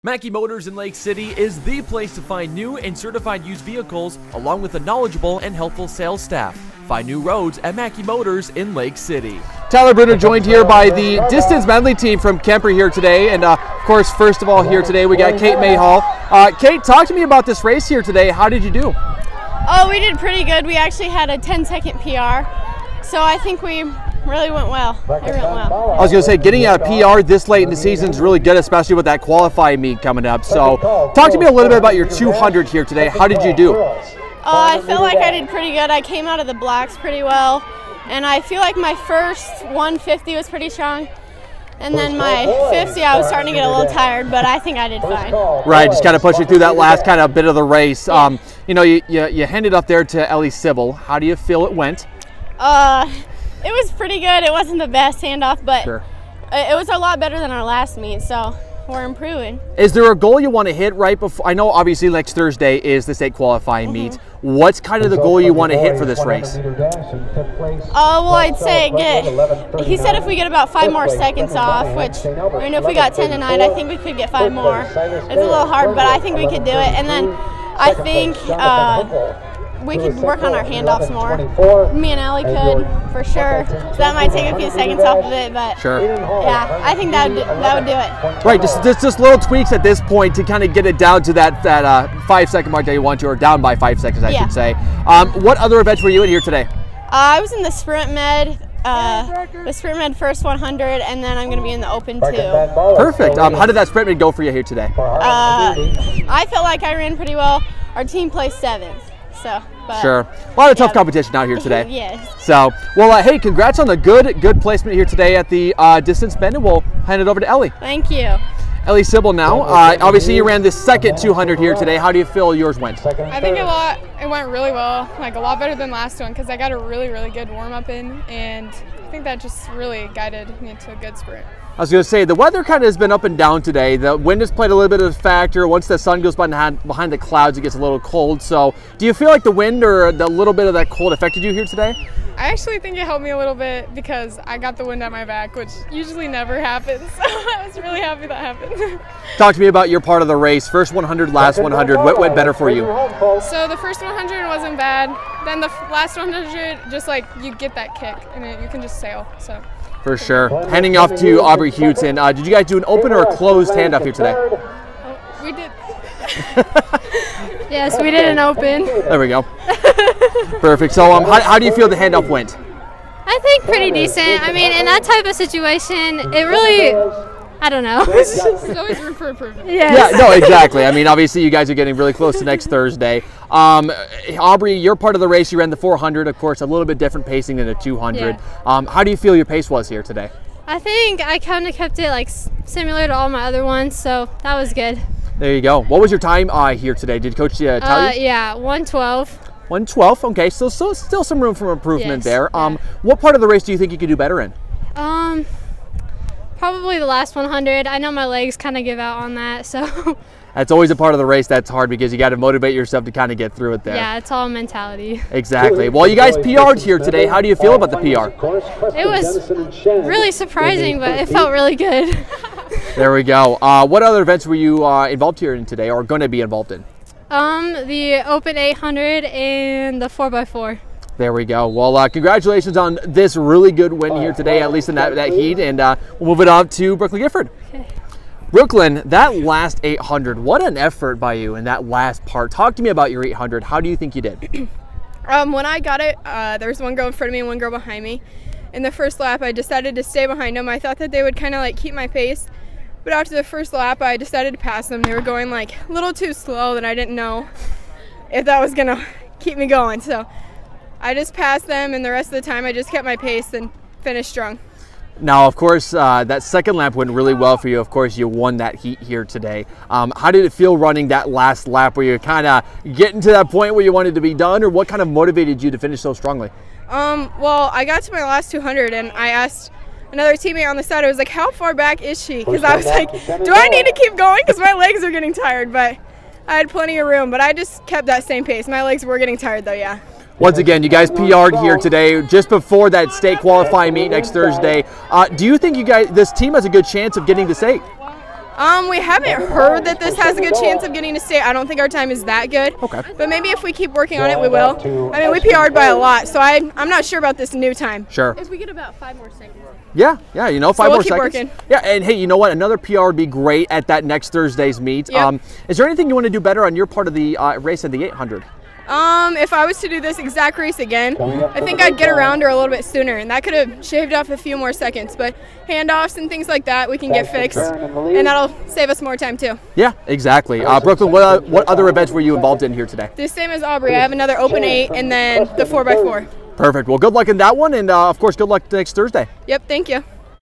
Mackey Motors in Lake City is the place to find new and certified used vehicles, along with a knowledgeable and helpful sales staff. Find new roads at Mackey Motors in Lake City. Tyler Brunner joined here by the distance medley team from Kuemper here today. And of course, first of all here today, we got Cate Mayhall. Cate, talk to me about this race here today. How did you do? Oh, we did pretty good. We actually had a 10-second PR. So I think we really went well. It went well. I was going to say, getting a PR this late in the season is really good, especially with that qualifying meet coming up. So talk to me a little bit about your 200 here today. How did you do? I feel like I did pretty good. I came out of the blocks pretty well. And I feel like my first 150 was pretty strong. And then my 50, I was starting to get a little tired, but I think I did fine. Right, just kind of pushing through that last kind of bit of the race. Yeah. You know, you handed up there to Ellie Sibbel. How do you feel it went? It was pretty good. It wasn't the best handoff, but sure, it was a lot better than our last meet, so we're improving. Is there a goal you want to hit right before? I know obviously next Thursday is the state qualifying meet. What's kind of the goal you want to hit for this race? Well, I'd say he said if we get about 5 more seconds off, which, I mean, if we got 10 tonight, I think we could get 5 more. It's a little hard, but I think we could do it. And then I think we could work on our handoffs more. Me and Ellie could, for sure. So that might take a few seconds off of it, but sure, yeah, I think that would do it. Right, just little tweaks at this point to kind of get it down to that 5-second mark that you want to, or down by 5 seconds, I should say. What other events were you in here today? I was in the sprint med. The sprint med first 100, and then I'm going to be in the open too. Perfect. How did that sprint med go for you here today? I felt like I ran pretty well. Our team placed 7th. So, sure, a lot of tough competition out here today. Yes. So, well, hey, congrats on the good placement here today at the distance bend, and we'll hand it over to Ellie. Thank you. Ellie Sibbel now. Obviously, you ran the second 200 here today. How do you feel yours went? I think it went really well, like a lot better than last one, because I got a really good warm up in, and I think that just really guided me to a good sprint. I was going to say, the weather kind of has been up and down today. The wind has played a little bit of a factor. Once the sun goes behind the clouds, it gets a little cold. So do you feel like the wind or the little bit of that cold affected you here today? I actually think it helped me a little bit because I got the wind at my back, which usually never happens. So I was really happy that happened. Talk to me about your part of the race. First 100, last 100. What went better for you? So the first 100 wasn't bad. Then the last 100, just like you get that kick and you can just sail. So. For sure. Handing off to Aubrey Heuton. Did you guys do an open or a closed handoff here today? Oh, we did. Yes, we did an open. There we go. Perfect. So how do you feel the handoff went? I think pretty decent. I mean, in that type of situation, it really, I don't know. There's always room for improvement. Yes. Yeah, no, exactly. I mean, obviously you guys are getting really close to next Thursday. Aubrey, you're part of the race. You ran the 400, of course, a little bit different pacing than a 200. Yeah. How do you feel your pace was here today? I think I kind of kept it like similar to all my other ones, so that was good. There you go. What was your time here today? Did Coach tell you? Yeah, 1:12. 1:12. Okay, so still some room for improvement there. Yeah. What part of the race do you think you could do better in? Probably the last 100. I know my legs kind of give out on that, so. That's always a part of the race that's hard because you got to motivate yourself to kind of get through it there. Yeah, it's all mentality. Exactly. Well, you guys PR'd here today. How do you feel about the PR? It was really surprising, but it felt really good. There we go. What other events were you involved here in today, or going to be involved in? The Open 800 and the 4x4. There we go. Well, congratulations on this really good win here today, at least in that heat, and we'll move it on to Brooklyn Gifford. Okay. Brooklyn, that last 800, what an effort by you in that last part. Talk to me about your 800. How do you think you did? When I got it, there was one girl in front of me and one girl behind me. In the first lap, I decided to stay behind them. I thought that they would kind of like keep my pace, but after the first lap, I decided to pass them. They were going like a little too slow, and I didn't know if that was gonna keep me going. So I just passed them, and the rest of the time, I just kept my pace and finished strong. Now, of course, that second lap went really well for you. Of course, you won that heat here today. How did it feel running that last lap? Were you kind of getting to that point where you wanted to be done, or what kind of motivated you to finish so strongly? Well, I got to my last 200, and I asked another teammate on the side, I was like, how far back is she? Because I was like, do I need to keep going? Because my legs are getting tired, but I had plenty of room. But I just kept that same pace. My legs were getting tired, though, yeah. Once again, you guys PR'd here today, just before that state qualifying meet next Thursday. Do you think this team has a good chance of getting to state? We haven't heard that this has a good chance of getting to state. I don't think our time is that good. Okay. But maybe if we keep working on it, we will. I mean, we PR'd by a lot, so I'm not sure about this new time. Sure. If we get about 5 more seconds. Yeah, you know, 5 we'll more keep seconds. working. Yeah, and hey, you know what? Another PR would be great at that next Thursday's meet. Yep. Is there anything you want to do better on your part of the race in the 800? If I was to do this exact race again, I think I'd get around her a little bit sooner, and that could have shaved off a few more seconds. But handoffs and things like that, we can get fixed, and that'll save us more time too. Yeah, exactly. Brooklyn, what other events were you involved in here today? The same as Aubrey. I have another open 8 and then the 4x4. Perfect. Well, good luck in that one, and of course, good luck next Thursday. Yep, thank you.